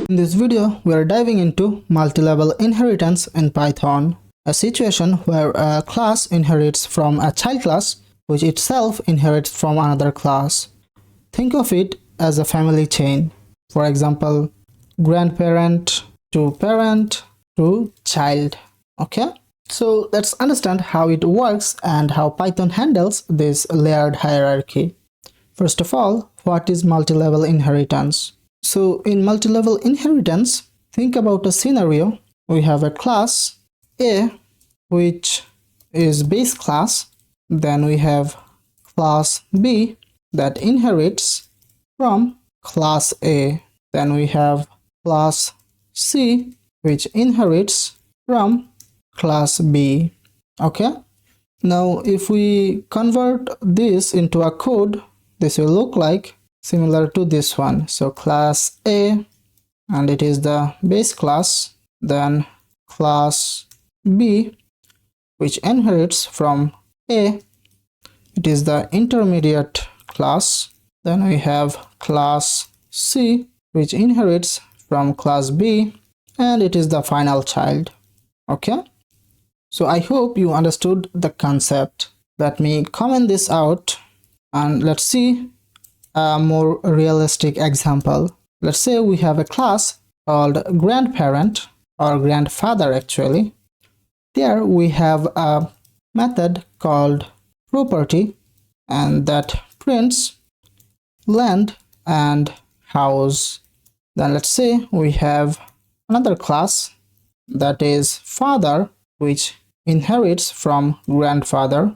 In this video, we are diving into multi-level inheritance in Python, a situation where a class inherits from a child class, which itself inherits from another class. Think of it as a family chain. For example, grandparent to parent to child. Okay? So let's understand how it works and how Python handles this layered hierarchy. First of all, what is multi-level inheritance? So in multi-level inheritance, think about a scenario. We have a class A, which is base class. Then we have class B that inherits from class A. Then we have class C, which inherits from class B. Okay? Now, if we convert this into a code, this will look like similar to this one. So class A, and it is the base class, then class B, which inherits from A, it is the intermediate class. Then we have class C, which inherits from class B, and it is the final child. Okay, so I hope you understood the concept. Let me comment this out and let's see a more realistic example. Let's say we have a class called grandparent or grandfather actually. There we have a method called property, and that prints land and house. Then let's say we have another class that is father, which inherits from grandfather,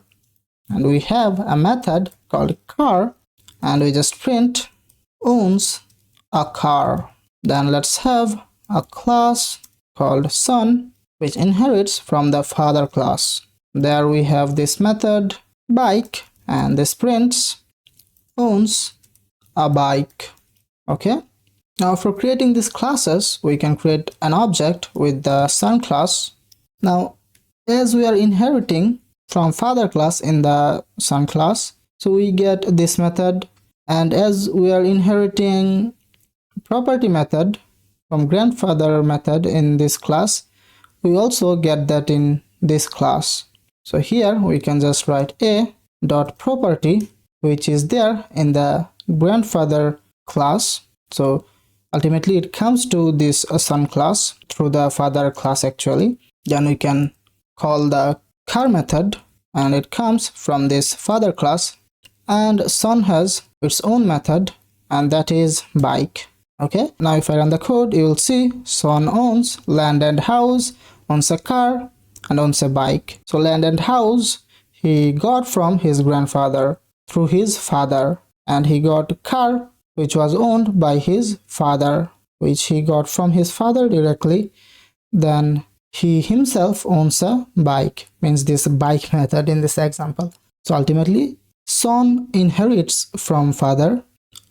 and we have a method called car, and we just print owns a car. Then let's have a class called son, which inherits from the father class. There we have this method bike, and this prints owns a bike. Okay, now for creating these classes, we can create an object with the son class. Now as we are inheriting from father class in the son class, so we get this method, and as we are inheriting property method from grandfather method in this class, we also get that in this class. So here we can just write a dot property, which is there in the grandfather class. So ultimately it comes to this son class through the father class actually. Then we can call the car method, and it comes from this father class, and son has its own method, and that is bike. Okay, now if I run the code, you will see son owns land and house, owns a car, and owns a bike. So land and house he got from his grandfather through his father, and he got car, which was owned by his father, which he got from his father directly. Then he himself owns a bike, means this bike method in this example. So ultimately son inherits from father,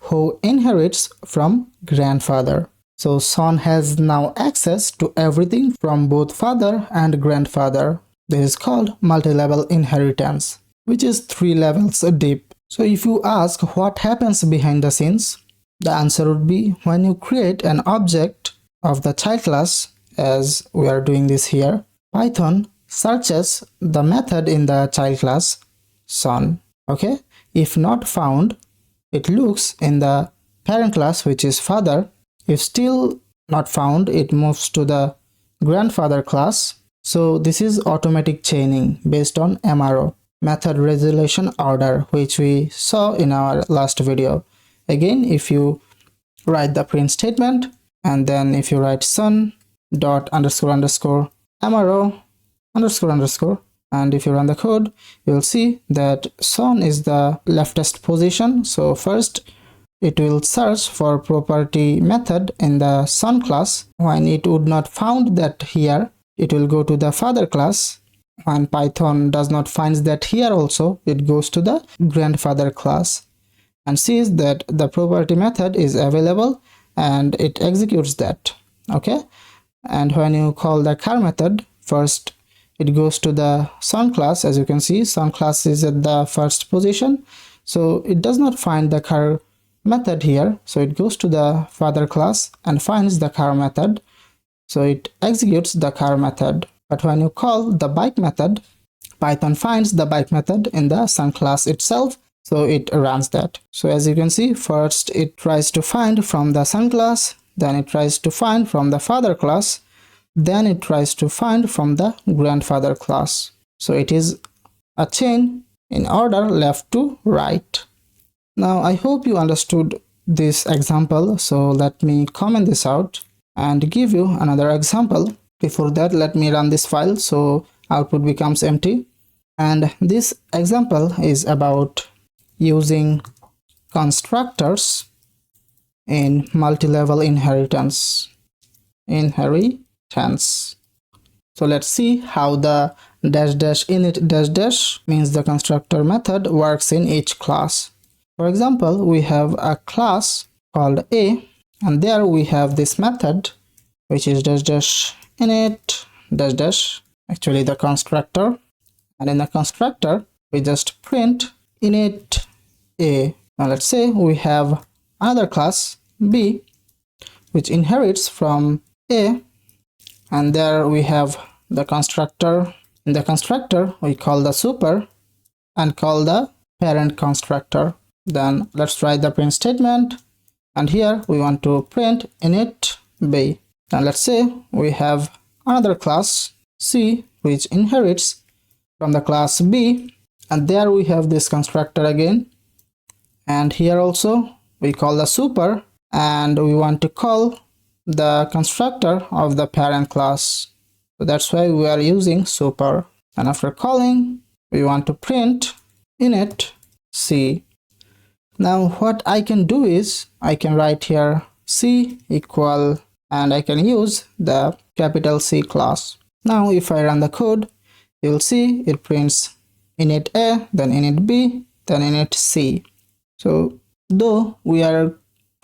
who inherits from grandfather. So son has now access to everything from both father and grandfather. This is called multi-level inheritance, which is 3 levels deep. So if you ask what happens behind the scenes, the answer would be when you create an object of the child class, as we are doing this here, Python searches the method in the child class son. Okay, if not found, it looks in the parent class, which is father. If still not found, it moves to the grandfather class. So this is automatic chaining based on MRO, method resolution order, which we saw in our last video. Again, if you write the print statement, and then if you write son dot underscore underscore MRO underscore underscore, and if you run the code, you will see that son is the leftest position. So first it will search for property method in the son class. When it would not found that here, it will go to the father class. When Python does not find that here also, it goes to the grandfather class and sees that the property method is available, and it executes that. Okay, and when you call the car method, first it goes to the son class. As you can see, son class is at the first position, so it does not find the car method here. So it goes to the father class and finds the car method. So it executes the car method. But when you call the bike method, Python finds the bike method in the son class itself. So it runs that. So as you can see, first it tries to find from the son class, then it tries to find from the father class, then it tries to find from the grandfather class. So it is a chain in order left to right. Now I hope you understood this example. So let me comment this out and give you another example. Before that, let me run this file so output becomes empty. And this example is about using constructors in multi-level inheritance. So let's see how the dash dash init dash dash means the constructor method works in each class. For example, we have a class called A, and there we have this method which is dash dash init dash dash, actually the constructor. And in the constructor, we just print init A. Now let's say we have another class B which inherits from A, and there we have the constructor. In the constructor, we call the super and call the parent constructor. Then let's write the print statement, and here we want to print init B. Now let's say we have another class C which inherits from the class B, and there we have this constructor again, and here also we call the super and we want to call the constructor of the parent class. So that's why we are using super, and after calling we want to print init C. Now what I can do is I can write here C equal, and I can use the capital C class. Now if I run the code, you will see it prints init A, then init B, then init C. So though we are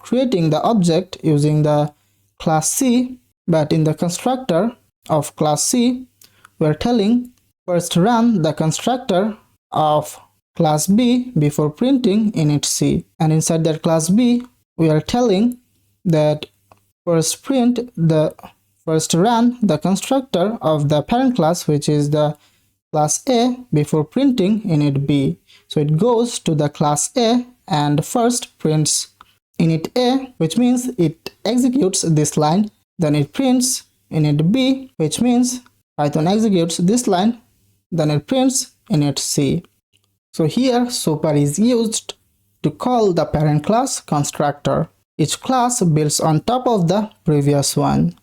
creating the object using the class C, but in the constructor of class C, we are telling first run the constructor of class B before printing init C. And inside that class B, we are telling that first run the constructor of the parent class, which is the class A, before printing init B. So it goes to the class A and first prints init A, which means it executes this line, then it prints init B, which means Python executes this line, then it prints init C. So here super is used to call the parent class constructor. Each class builds on top of the previous one.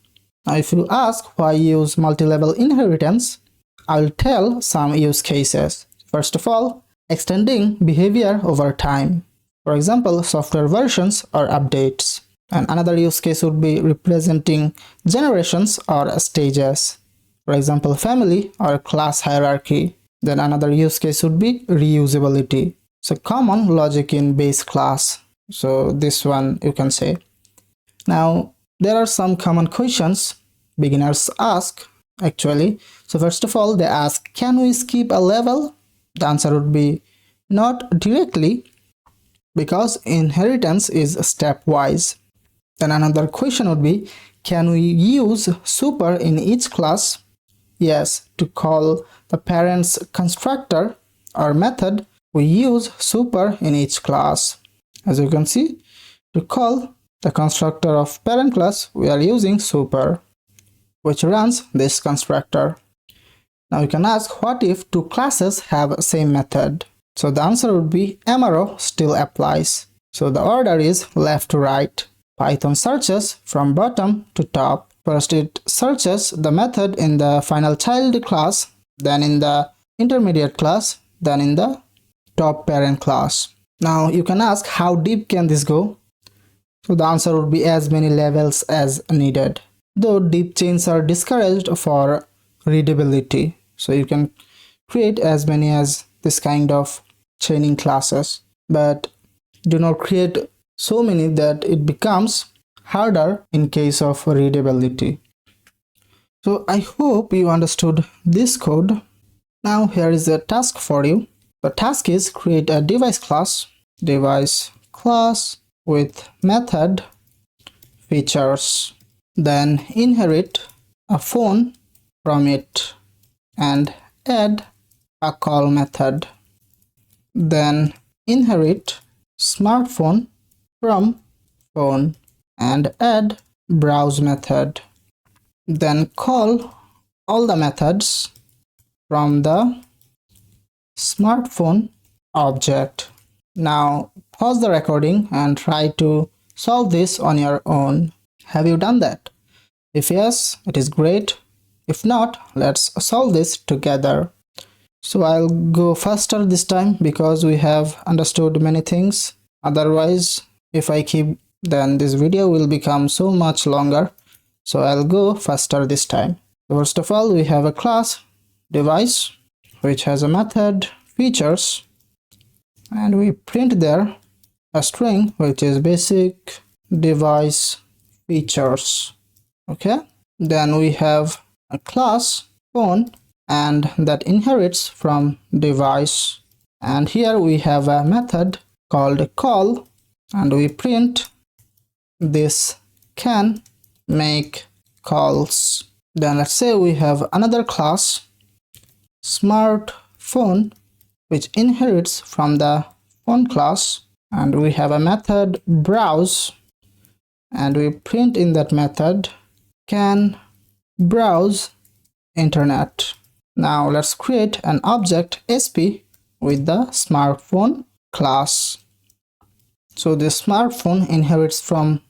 Now if you ask why use multi-level inheritance, I will tell some use cases. First of all, extending behavior over time. For example, software versions or updates. And another use case would be representing generations or stages. For example, family or class hierarchy. Then another use case would be reusability. So common logic in base class. So this one you can say. Now there are some common questions beginners ask actually. So first of all, they ask, can we skip a level? The answer would be not directly, because inheritance is stepwise. Then another question would be, can we use super in each class? Yes, to call the parent's constructor or method, we use super in each class. As you can see, to call the constructor of parent class, we are using super, which runs this constructor. Now you can ask, what if two classes have same method? So the answer would be MRO still applies. So the order is left to right. Python searches from bottom to top. First it searches the method in the final child class, then in the intermediate class, then in the top parent class. Now you can ask, how deep can this go? So the answer would be as many levels as needed. Though deep chains are discouraged for readability. So you can create as many as this kind of chaining classes, but do not create so many that it becomes harder in case of readability. So I hope you understood this code. Now here is a task for you. The task is create a device class with method features, then inherit a phone from it and add a call method, then inherit smartphone from phone and add browse method, then call all the methods from the smartphone object. Now pause the recording and try to solve this on your own. Have you done that? If yes, it is great. If not, let's solve this together. So I'll go faster this time because we have understood many things. Otherwise, if I keep, then this video will become so much longer. So I'll go faster this time. First of all, we have a class device which has a method features, and we print there a string which is basic device features. Okay, then we have a class phone and that inherits from device, and here we have a method called call and we print this can make calls. Then let's say we have another class smartphone which inherits from the phone class, and we have a method browse and we print in that method can browse internet. Now let's create an object sp with the smartphone class. So the smartphone inherits from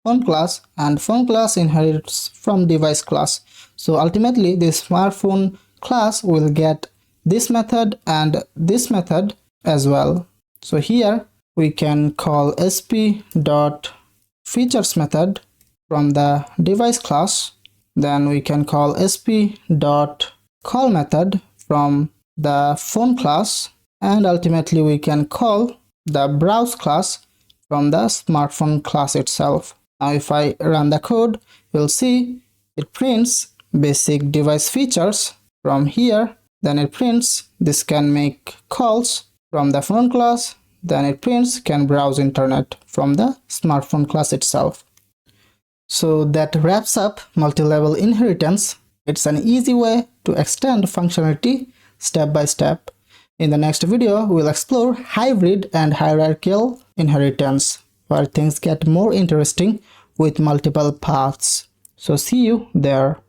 phone class and phone class inherits from device class. So ultimately this smartphone class will get this method and this method as well. So here we can call sp.features method from the device class, then we can call sp.call method from the phone class, and ultimately we can call the browse class from the smartphone class itself. Now if I run the code, you'll see it prints basic device features from here, then it prints this can make calls from the phone class, then it prints can browse internet from the smartphone class itself. So that wraps up multi-level inheritance. It's an easy way to extend functionality step by step. In the next video, we'll explore hybrid and hierarchical inheritance, where things get more interesting with multiple paths. So see you there.